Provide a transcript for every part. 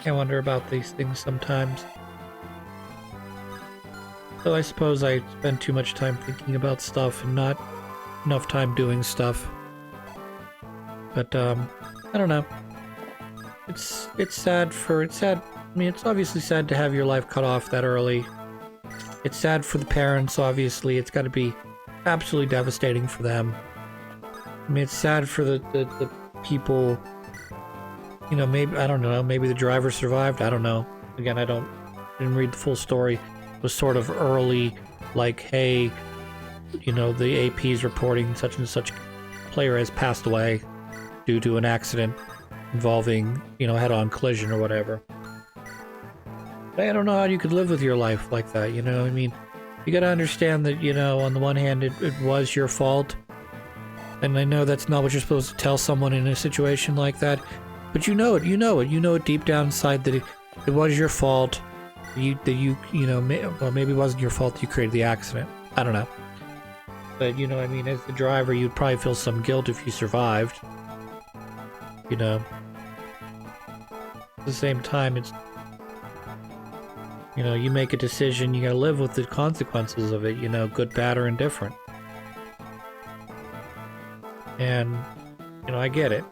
I wonder about these things sometimes. So I suppose I spend too much time thinking about stuff and not enough time doing stuff. But, I don't know. It's sad. I mean, it's obviously sad to have your life cut off that early. It's sad for the parents, obviously. It's got to be absolutely devastating for them. I mean, it's sad for the people, you know, maybe, I don't know, maybe the driver survived, I don't know. Again, didn't read the full story. It was sort of early, like, hey, you know, the AP's reporting such and such player has passed away due to an accident involving, you know, head-on collision or whatever. I don't know how you could live with your life like that, you know? I mean, you gotta understand that, you know, on the one hand, it was your fault. And I know that's not what you're supposed to tell someone in a situation like that. But you know it deep down inside that it was your fault. You know, well, maybe it wasn't your fault that you created the accident. I don't know. But, you know, I mean, as the driver, you'd probably feel some guilt if you survived. You know. At the same time, it's, you know, you make a decision, you gotta live with the consequences of it, you know, good, bad, or indifferent. And, you know, I get it.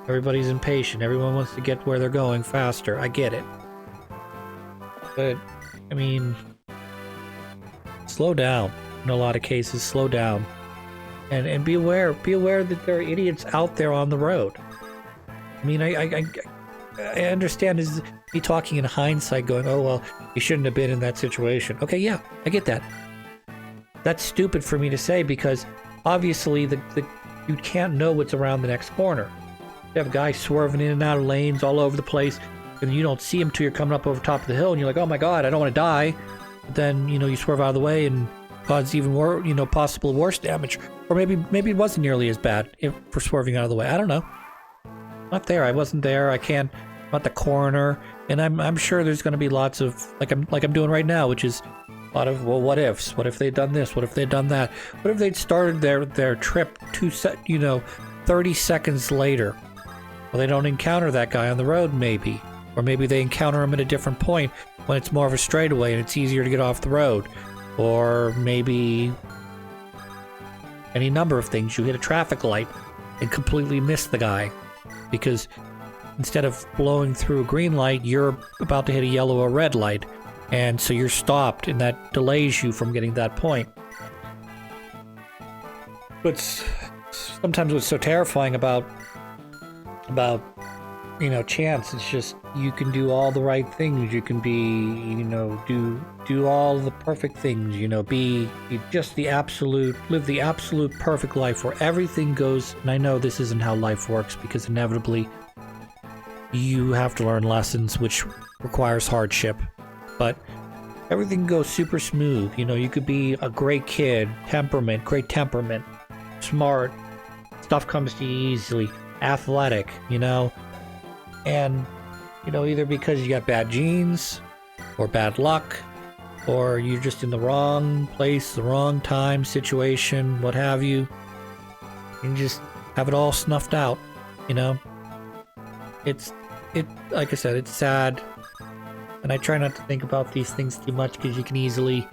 Everybody's impatient. Everyone wants to get where they're going faster. I get it. But, I mean, slow down. In a lot of cases, slow down. And be aware that there are idiots out there on the road. I mean, I understand is me talking in hindsight going, oh, well, you shouldn't have been in that situation. Okay, yeah, I get that. That's stupid for me to say because obviously you can't know what's around the next corner. You have guys swerving in and out of lanes all over the place, and you don't see them till you're coming up over top of the hill, and you're like, oh my god, I don't want to die. But then, you know, you swerve out of the way and cause even more, you know, possible worse damage. Or maybe it wasn't nearly as bad for swerving out of the way. I don't know. Not there. I wasn't there. I can't. I'm not the coroner, and I'm sure there's going to be lots of like I'm doing right now, which is a lot of, well, what ifs? What if they'd done this? What if they'd done that? What if they'd started their trip 30 seconds later? Well, they don't encounter that guy on the road, maybe, or maybe they encounter him at a different point when it's more of a straightaway and it's easier to get off the road, or maybe any number of things. You hit a traffic light and completely miss the guy because instead of blowing through a green light, you're about to hit a yellow or red light. And so you're stopped, and that delays you from getting that point. But sometimes what's so terrifying about you know, chance, it's just you can do all the right things. You can be, you know, do all the perfect things, you know, be just live the absolute perfect life where everything goes. And I know this isn't how life works because inevitably you have to learn lessons, which requires hardship. But everything goes super smooth. You know, you could be a great kid, great temperament, smart, stuff comes to you easily, athletic, you know, and, you know, either because you got bad genes or bad luck, or you're just in the wrong place, the wrong time, situation, what have you, and just have it all snuffed out, you know. Like I said, it's sad. And I try not to think about these things too much because you can easily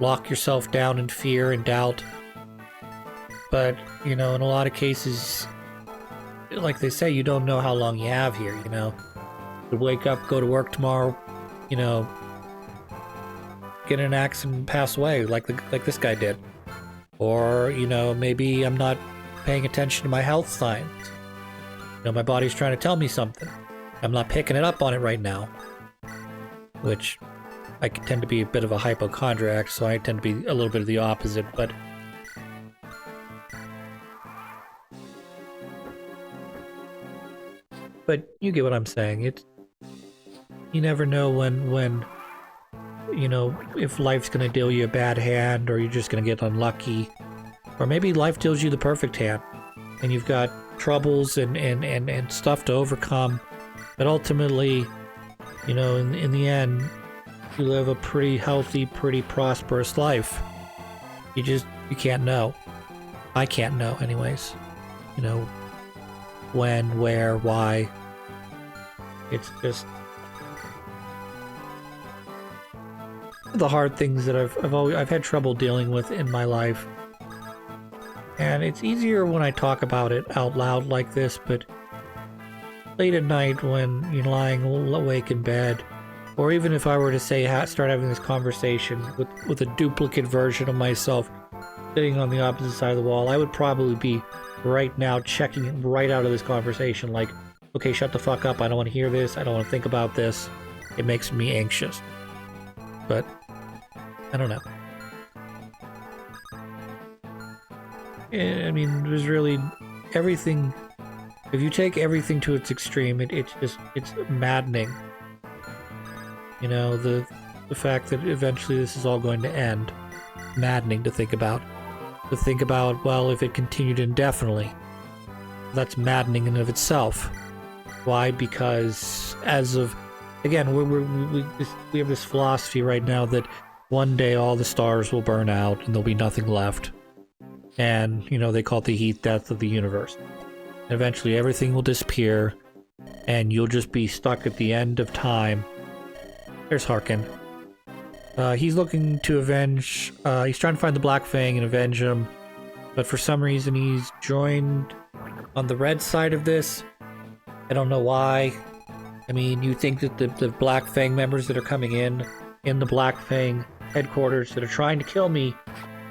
lock yourself down in fear and doubt. But, you know, in a lot of cases, like they say, you don't know how long you have here, you know. You could wake up, go to work tomorrow, you know, get in an accident and pass away like this guy did. Or, you know, maybe I'm not paying attention to my health signs. You know, my body's trying to tell me something. I'm not picking it up on it right now. Which I tend to be a bit of a hypochondriac, so I tend to be a little bit of the opposite, but you get what I'm saying. You never know when you know, if life's gonna deal you a bad hand, or you're just gonna get unlucky, or maybe life deals you the perfect hand, and you've got troubles and stuff to overcome, but ultimately, you know, in the end, you live a pretty healthy, pretty prosperous life. You can't know. I can't know anyways. You know, when, where, why. It's just, of the hard things that I've had trouble dealing with in my life. And it's easier when I talk about it out loud like this, but late at night when you're lying awake in bed, or even if I were to say start having this conversation with a duplicate version of myself sitting on the opposite side of the wall, I would probably be right now checking right out of this conversation like, okay, shut the fuck up, I don't want to hear this, I don't want to think about this, it makes me anxious. But I don't know. I mean, there's really everything. If you take everything to its extreme, it's maddening. You know, the fact that eventually this is all going to end, maddening to think about. To think about, well, if it continued indefinitely, that's maddening in and of itself. Why? Because as of, again, we have this philosophy right now that one day all the stars will burn out and there'll be nothing left. And, you know, they call it the heat death of the universe. And eventually everything will disappear, and you'll just be stuck at the end of time. There's Harkin. He's looking to avenge, he's trying to find the Black Fang and avenge him, but for some reason he's joined on the red side of this. I don't know why. I mean, you think that the Black Fang members that are coming in the Black Fang headquarters that are trying to kill me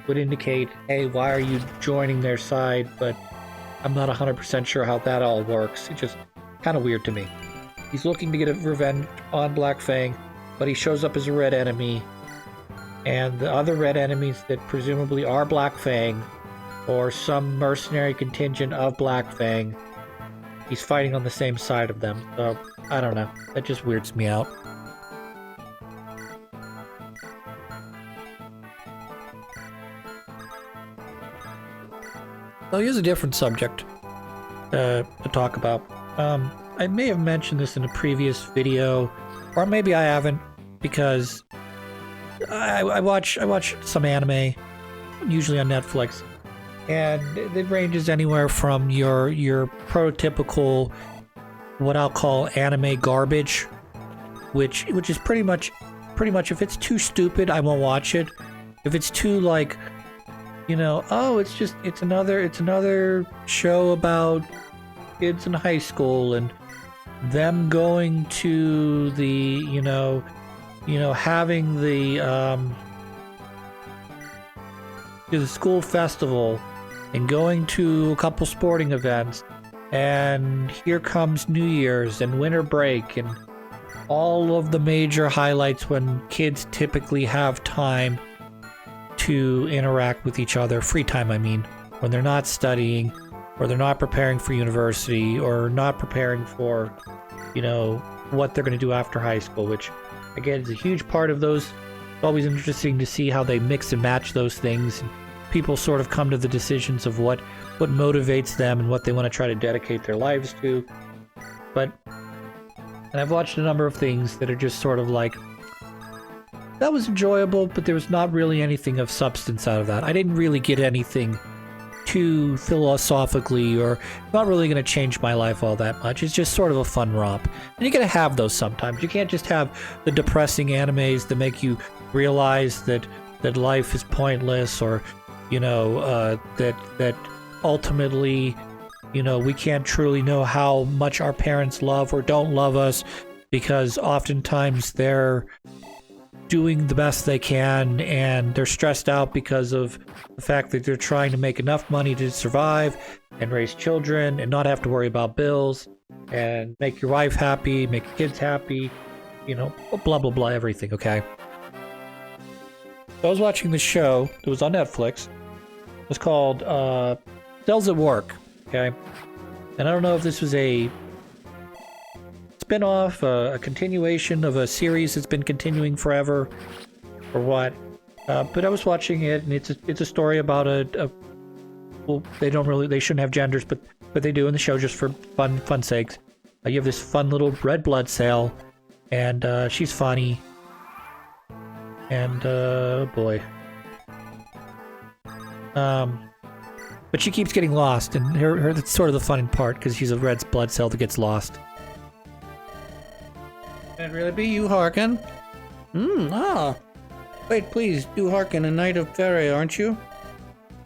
would indicate, hey, why are you joining their side? But I'm not 100% sure how that all works. It's just kind of weird to me. He's looking to get a revenge on Black Fang, but he shows up as a red enemy. And the other red enemies that presumably are Black Fang, or some mercenary contingent of Black Fang, he's fighting on the same side of them. So, I don't know. That just weirds me out. So here's a different subject to talk about. I may have mentioned this in a previous video, or maybe I haven't, because I watch some anime, usually on Netflix, and it ranges anywhere from your prototypical, what I'll call anime garbage, which is pretty much if it's too stupid, I won't watch it. If it's too like, you know, oh, it's another show about kids in high school and them going to the, you know, having the to the school festival and going to a couple sporting events, and here comes New Year's and winter break and all of the major highlights when kids typically have time to interact with each other, free time I mean, when they're not studying, or they're not preparing for university, or not preparing for, you know, what they're going to do after high school, which, again, is a huge part of those. It's always interesting to see how they mix and match those things. And people sort of come to the decisions of what motivates them and what they want to try to dedicate their lives to. And I've watched a number of things that are just sort of like, that was enjoyable, but there was not really anything of substance out of that. I didn't really get anything too philosophically, or not really going to change my life all that much. It's just sort of a fun romp. And you're going to have those sometimes. You can't just have the depressing animes that make you realize that life is pointless, or, you know, that ultimately, you know, we can't truly know how much our parents love or don't love us, because oftentimes they're doing the best they can and they're stressed out because of the fact that they're trying to make enough money to survive and raise children and not have to worry about bills and make your wife happy, make your kids happy, you know, blah blah blah, everything. Okay, so I was watching the show. It was on Netflix. It was called Cells at Work. Okay, and I don't know if this was a spin-off, a continuation of a series that's been continuing forever, or what. But I was watching it, and it's a story about well, they shouldn't have genders, but they do in the show just for fun sakes. You have this fun little red blood cell, and she's funny, and boy, but she keeps getting lost, and her that's sort of the fun part, because she's a red blood cell that gets lost. Can it really be you, Harkin? Wait, please, do hearken, a knight of Faerie, aren't you?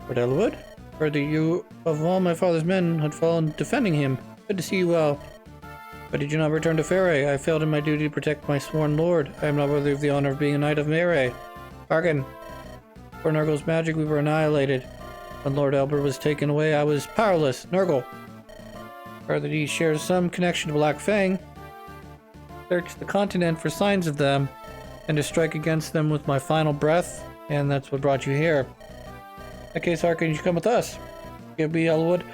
Lord Elwood? Heard that you, of all my father's men, had fallen defending him. Good to see you well. Why did you not return to Faerie? I failed in my duty to protect my sworn lord. I am not worthy of the honor of being a knight of Faerie. Hearken. For Nurgle's magic, we were annihilated. When Lord Elbert was taken away, I was powerless. Nurgle. Heard that he shares some connection to Black Fang. Search the continent for signs of them, and to strike against them with my final breath, and that's what brought you here. In that case, Harkin, you should come with us. Give me Elwood.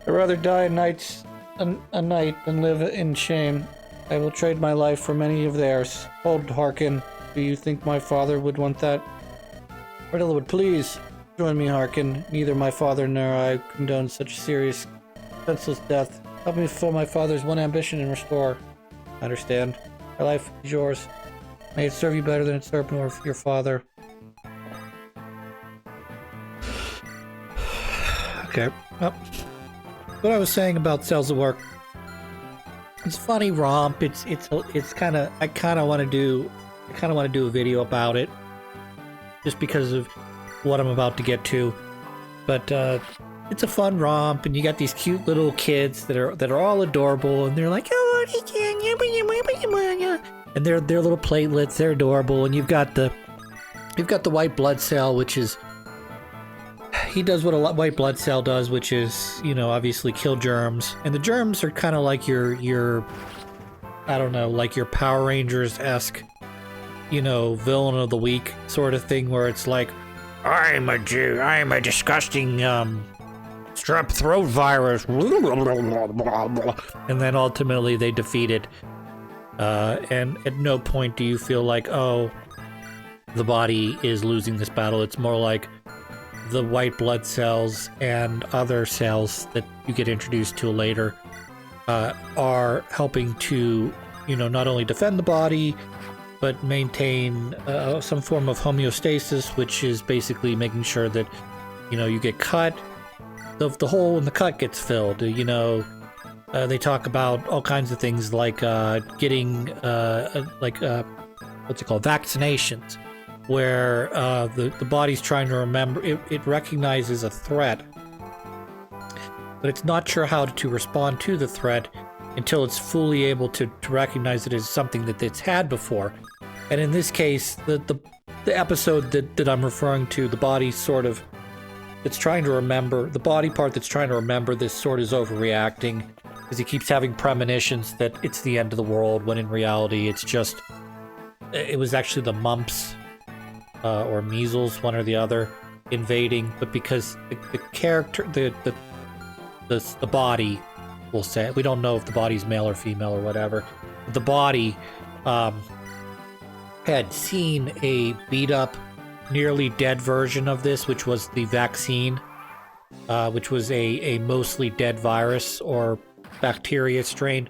I'd rather die a night than live in shame. I will trade my life for many of theirs. Hold, Harkin. Do you think my father would want that? Lord Elwood, please. Join me, Harkin. Neither my father nor I condone such serious, senseless death. Help me fulfill my father's one ambition and restore. I understand. My life is yours. May it serve you better than it served your father. Okay. Well, what I was saying about Cells at Work. It's a funny romp. It's kind of I kind of want to do a video about it, just because of what I'm about to get to. But it's a fun romp, and you got these cute little kids that are all adorable, and they're like, oh, and they're little platelets. They're adorable, and you've got the white blood cell, which is he does what a white blood cell does, which is, you know, obviously kill germs, and the germs are kind of like your I don't know, like your Power Rangers-esque, you know, villain of the week sort of thing, where it's like, I'm a disgusting strep throat virus, and then ultimately they defeat it. And at no point do you feel like, oh, the body is losing this battle. It's more like the white blood cells and other cells that you get introduced to later are helping to, you know, not only defend the body, but maintain some form of homeostasis, which is basically making sure that, you know, you get cut, the hole in the cut gets filled. You know, they talk about all kinds of things like getting what's it called, vaccinations, where the body's trying to remember, it recognizes a threat, but it's not sure how to respond to the threat until it's fully able to recognize it as something that it's had before. And in this case, the episode that I'm referring to, the body sort of, it's trying to remember, the body part that's trying to remember this sort is overreacting, because he keeps having premonitions that it's the end of the world, when in reality it's just, it was actually the mumps or measles, one or the other, invading. But because the character, the body, we'll say, we don't know if the body's male or female or whatever, but the body had seen a beat up, nearly dead version of this, which was the vaccine, which was a mostly dead virus or bacteria strain.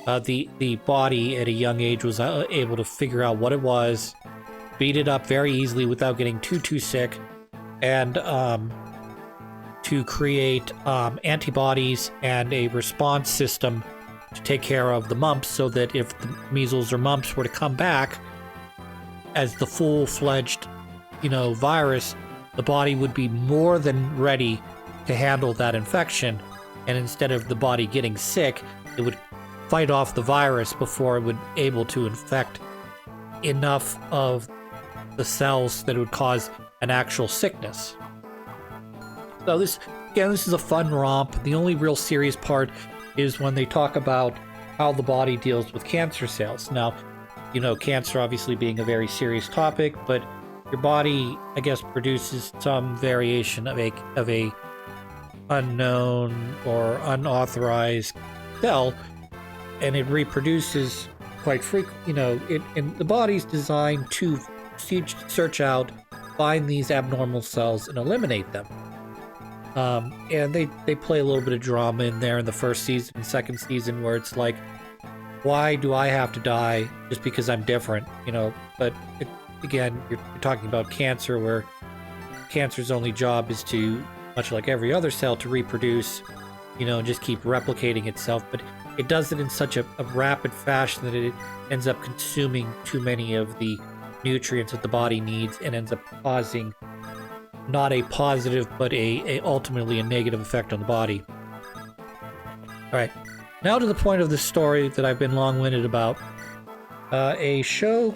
The body at a young age was able to figure out what it was, beat it up very easily without getting too sick, and to create antibodies and a response system to take care of the mumps, so that if the measles or mumps were to come back as the full-fledged, you know, virus, the body would be more than ready to handle that infection. And instead of the body getting sick, it would fight off the virus before it would able to infect enough of the cells that it would cause an actual sickness. So this is a fun romp. The only real serious part is when they talk about how the body deals with cancer cells. Now, you know, cancer obviously being a very serious topic, but your body, I guess, produces some variation of a unknown or unauthorized cell, and it reproduces quite frequently. You know, and the body's designed to search out, find these abnormal cells and eliminate them. And they play a little bit of drama in there in the first season and second season, where it's like, why do I have to die just because I'm different? You know, but again, you're talking about cancer, where cancer's only job is to, much like every other cell, to reproduce, you know, and just keep replicating itself. But it does it in such a rapid fashion that it ends up consuming too many of the nutrients that the body needs and ends up causing not a positive, but ultimately a negative effect on the body. All right, now to the point of the story that I've been long-winded about. A show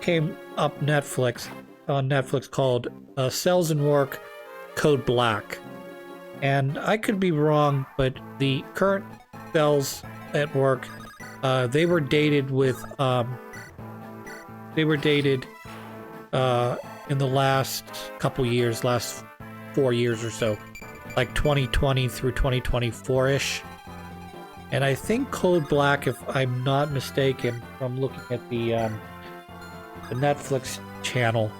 came up on Netflix called Cells in Work, Code Black. And I could be wrong, but the current cells at work, they were dated in the last couple years, last 4 years or so, like 2020 through 2024-ish. And I think Code Black, if I'm not mistaken, from looking at the Netflix channel,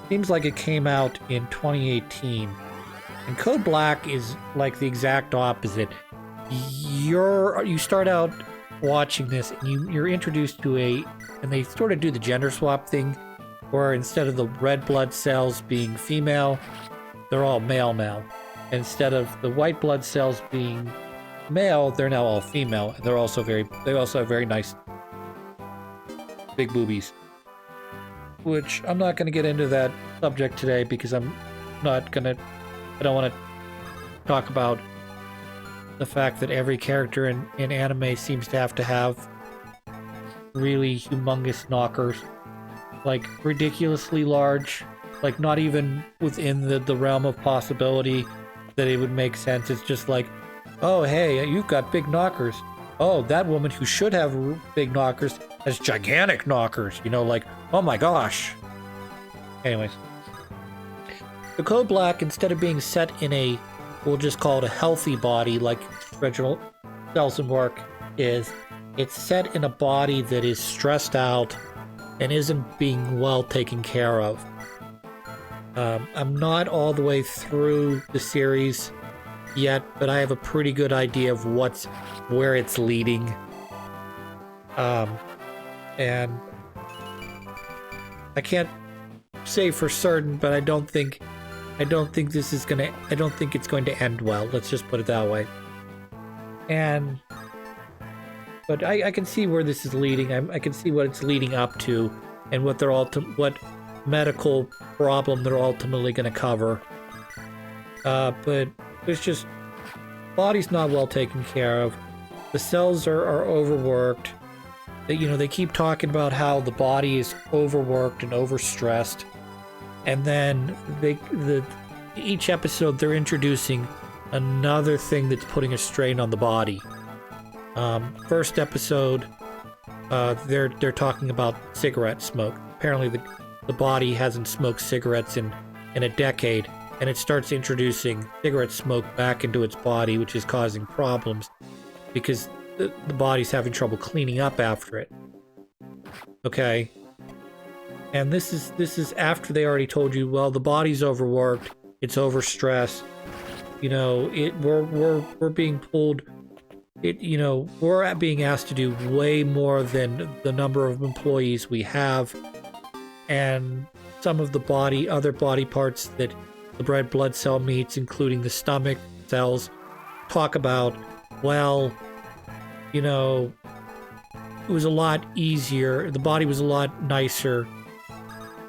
seems like it came out in 2018. And Code Black is like the exact opposite. You start out watching this, and you're introduced to and they sort of do the gender swap thing, where instead of the red blood cells being female, they're all male now. Instead of the white blood cells being male, they're now all female. And they also have very nice big boobies. Which I'm not going to get into that subject today because I don't want to talk about the fact that every character in anime seems to have really humongous knockers. Like, ridiculously large. Like, not even within the realm of possibility that it would make sense. It's just like, oh, hey, you've got big knockers. Oh, that woman who should have big knockers has gigantic knockers. You know, like, oh my gosh. Anyways. The Code Black, instead of being set in we'll just call it a healthy body, like original Cells in Work is, it's set in a body that is stressed out and isn't being well taken care of. I'm not all the way through the series yet, but I have a pretty good idea of where it's leading. And I can't say for certain, but I don't think it's going to end well. Let's just put it that way. But I can see where this is leading. I can see what it's leading up to, and what medical problem they're ultimately going to cover. But there's just, body's not well taken care of. The cells are overworked. They keep talking about how the body is overworked and overstressed, and then each episode they're introducing another thing that's putting a strain on the body. First episode, they're talking about cigarette smoke. Apparently the body hasn't smoked cigarettes in a decade, and it starts introducing cigarette smoke back into its body, which is causing problems because the body's having trouble cleaning up after it. Okay. And this is after they already told you, well, the body's overworked, it's overstressed. We're being pulled. We're being asked to do way more than the number of employees we have, and some of the other body parts that the red blood cell meets, including the stomach cells, talk about. Well, it was a lot easier. The body was a lot nicer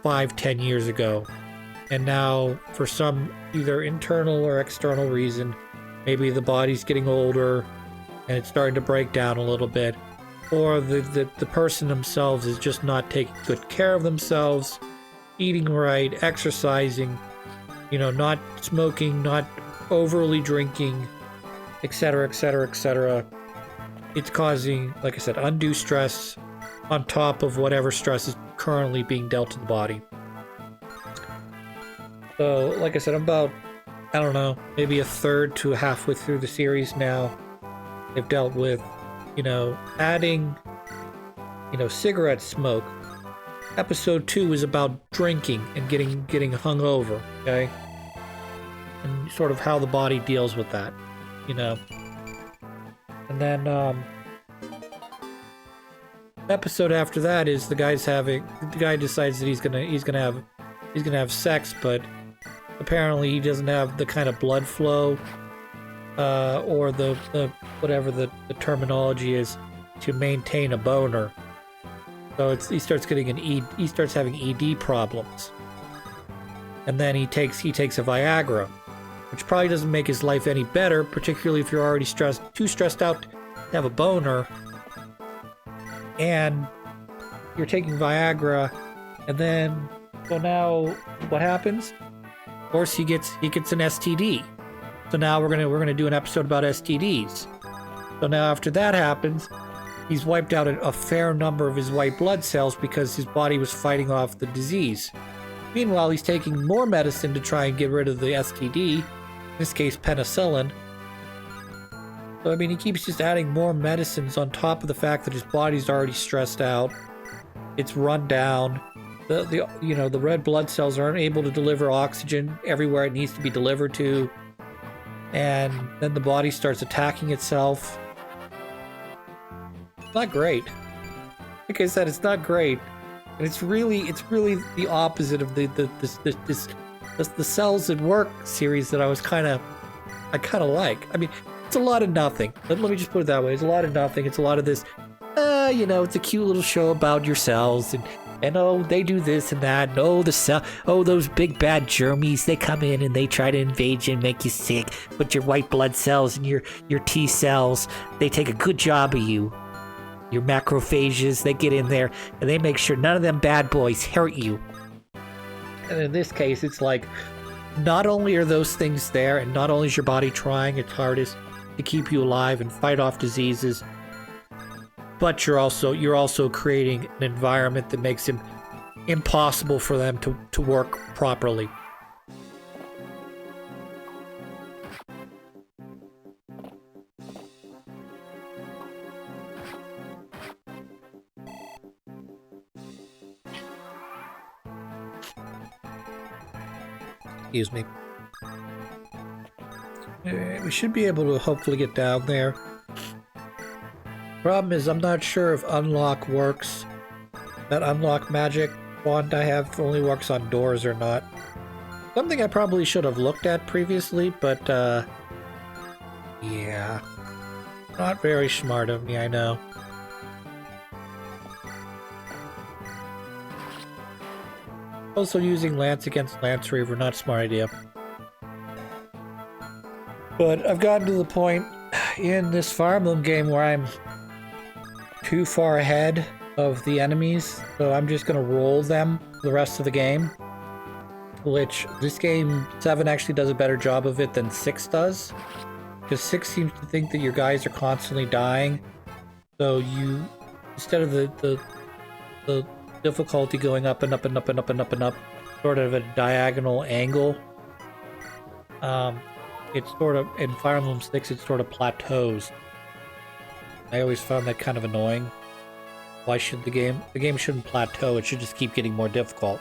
5-10 years ago. And now, for some either internal or external reason, maybe the body's getting older and it's starting to break down a little bit. Or the person themselves is just not taking good care of themselves, eating right, exercising, not smoking, not overly drinking, etc., etc., etc. It's causing, like I said, undue stress on top of whatever stress is currently being dealt to the body. So, like I said, I'm about, I don't know, maybe a third to halfway through the series now. They've dealt with, adding, cigarette smoke. Episode 2 is about drinking and getting hungover, okay? And sort of how the body deals with that, And then, episode after that is the guy decides that he's gonna have sex, but apparently he doesn't have the kind of blood flow, or the whatever the terminology is, to maintain a boner. So he starts getting he starts having ED problems. And then he takes a Viagra, which probably doesn't make his life any better, particularly if you're already too stressed out to have a boner. And you're taking Viagra, and then so now what happens? Of course, he gets an STD. So now we're gonna do an episode about STDs. So now after that happens, he's wiped out a fair number of his white blood cells because his body was fighting off the disease. Meanwhile, he's taking more medicine to try and get rid of the STD, in this case penicillin. So I mean, he keeps just adding more medicines on top of the fact that his body's already stressed out. It's run down. The red blood cells aren't able to deliver oxygen everywhere it needs to be delivered to. And then the body starts attacking itself. It's not great. Like I said, it's not great. And it's really the opposite of the Cells at Work series that I kind of like. I mean, it's a lot of nothing. Let me just put it that way. It's a lot of nothing. It's a lot of this, it's a cute little show about your cells and oh, they do this and that. And oh, those big bad germies, they come in and they try to invade you and make you sick. But your white blood cells and your T cells, they take a good job of you. Your macrophages, they get in there and they make sure none of them bad boys hurt you. And in this case, it's like, not only are those things there, and not only is your body trying its hardest to keep you alive and fight off diseases, but you're also creating an environment that makes it impossible for them to work properly. Excuse me. We should be able to hopefully get down there. Problem is, I'm not sure if unlock works. That unlock magic wand I have only works on doors or not. Something I probably should have looked at previously, but yeah. Not very smart of me, I know. Also using Lance against Lance Reaver, not a smart idea. But I've gotten to the point in this Fire Emblem game where I'm too far ahead of the enemies, so I'm just gonna roll them the rest of the game. Which, this game, 7 actually does a better job of it than 6 does. Because 6 seems to think that your guys are constantly dying. So you, instead of the difficulty going up and up and up and up and up and up, sort of at a diagonal angle, it's sort of, in Fire Emblem 6, it sort of plateaus. I always found that kind of annoying. Why should the game shouldn't plateau, it should just keep getting more difficult,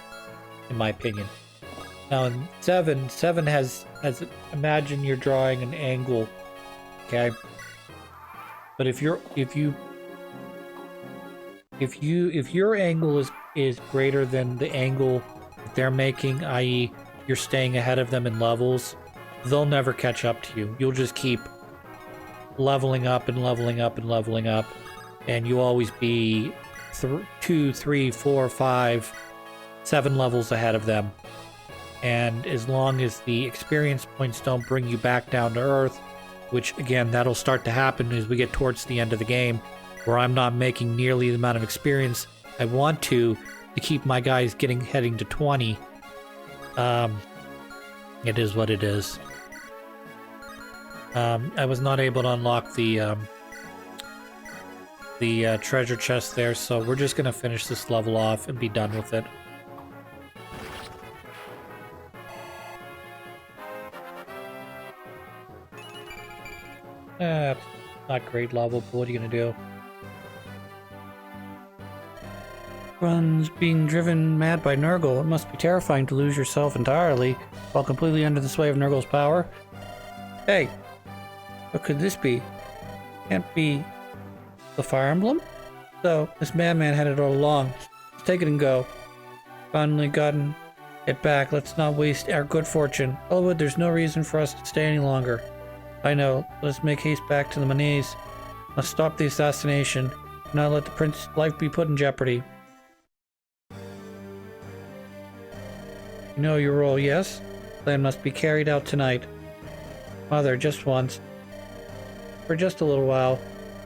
in my opinion. Now in 7 has imagine you're drawing an angle, okay? But if your angle is greater than the angle that they're making, i.e. you're staying ahead of them in levels, they'll never catch up to you. You'll just keep leveling up and leveling up and leveling up, and you'll always be 2, 3, 4, 5, 7 levels ahead of them. And as long as the experience points don't bring you back down to earth, which again, that'll start to happen as we get towards the end of the game, where I'm not making nearly the amount of experience I want to keep my guys heading to 20. It is what it is. I was not able to unlock the treasure chest there, so we're just gonna finish this level off and be done with it. It's not great level, but what are you gonna do? Runs being driven mad by Nurgle. It must be terrifying to lose yourself entirely while completely under the sway of Nurgle's power. Hey, what could this be? Can't be the Fire Emblem? So, this madman had it all along. Let's take it and go. Finally gotten it back. Let's not waste our good fortune. Elwood, there's no reason for us to stay any longer. I know. Let's make haste back to the Manese. Let's stop the assassination. Not let the prince's life be put in jeopardy. You know your role, yes? Plan must be carried out tonight. Mother, just once. For just a little while.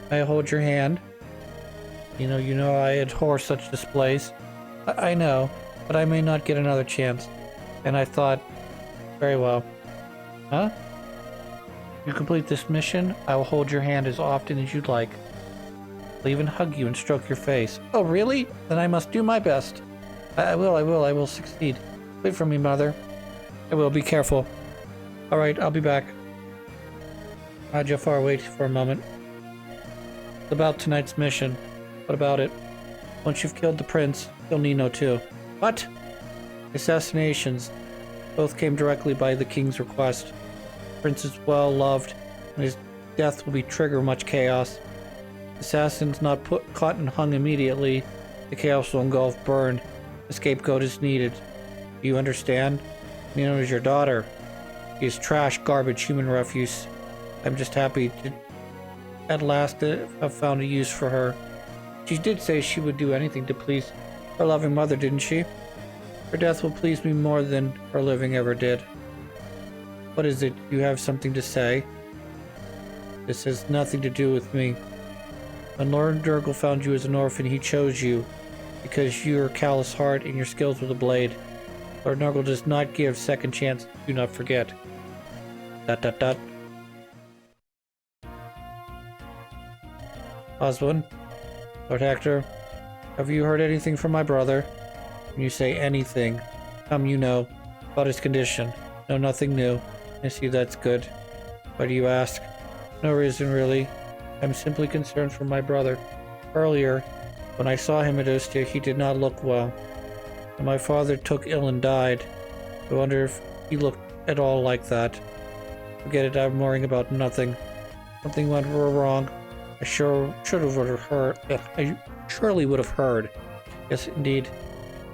May I hold your hand? You know I abhor such displays. I know, but I may not get another chance. And I thought, very well. Huh? You complete this mission, I will hold your hand as often as you'd like. I'll even hug you and stroke your face. Oh, really? Then I must do my best. I will succeed. Wait for me, Mother. I will, be careful. Alright, I'll be back. Jafar, wait for a moment. About tonight's mission. What about it? Once you've killed the prince, you'll need no too. What? Assassinations. Both came directly by the king's request. The prince is well loved, and his death will trigger much chaos. Assassins not caught and hung immediately. The chaos will engulf burned. A scapegoat is needed. Do you understand? Nino is your daughter. She is trash, garbage, human refuse. I'm just happy to at last have found a use for her. She did say she would do anything to please her loving mother, didn't she? Her death will please me more than her living ever did. What is it? You have something to say? This has nothing to do with me. When Lord Durgle found you as an orphan, he chose you because your callous heart and your skills with a blade. Lord Durgle does not give second chance. Do not forget. ... Oswald, Lord Hector, have you heard anything from my brother? When you say anything, come, you know, about his condition. No, nothing new. I see, that's good. Why do you ask? No reason, really. I'm simply concerned for my brother. Earlier, when I saw him at Ostia, he did not look well. And my father took ill and died. I wonder if he looked at all like that. Forget it, I'm worrying about nothing. Something went wrong. I surely would have heard. Yes, indeed.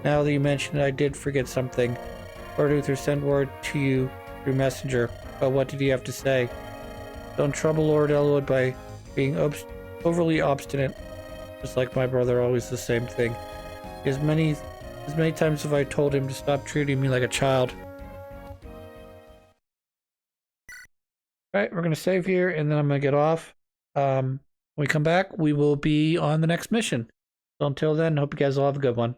Now that you mention it, I did forget something. Lord Uther sent word to you through messenger. But what did he have to say? Don't trouble Lord Elwood by being overly obstinate. Just like my brother, always the same thing. As many times have I told him to stop treating me like a child. Alright, we're going to save here, and then I'm going to get off. When we come back, we will be on the next mission. So until then, hope you guys all have a good one.